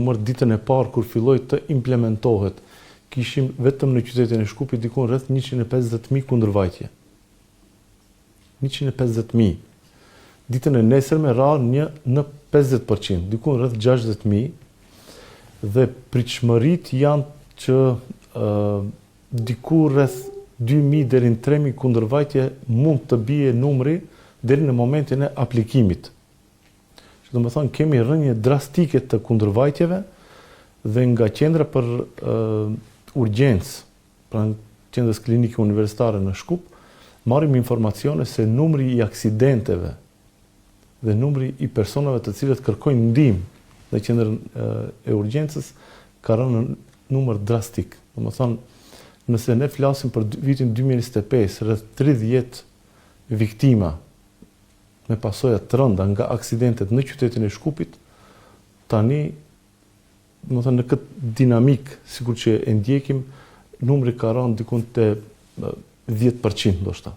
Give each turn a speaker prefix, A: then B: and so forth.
A: numër ditën e parë kur filloi të implementohet. Kishim vetëm në qytetin e Shkupit diku rreth 150.000 kundërvajtje. 150.000. Ditën e nesërme ra në 50%, diku rreth 60.000, dhe pritshmërit janë që diku rreth 2.000 deri në 3.000 kundërvajtje mund të bie numri deri në momentin e aplikimit. Që do të thonë kemi rënje drastike të kundërvajtjeve dhe nga qendra për urgjencë, pranë qendrës klinike universitare në Shkup, marrim informacione se numri i aksidenteve dhe numri i personave të cilët kërkojnë ndihmë në qendrën e urgjencës ka rënë në numër drastik. Do të thonë, nëse ne flasim për vitin 2025, rreth 30 viktima me pasoja të rënda nga aksidentet në qytetin e Shkupit, tani, do të thonë, në këtë dinamik, sikur që e ndjekim, numri ka rënë diku te 10% ndoshta.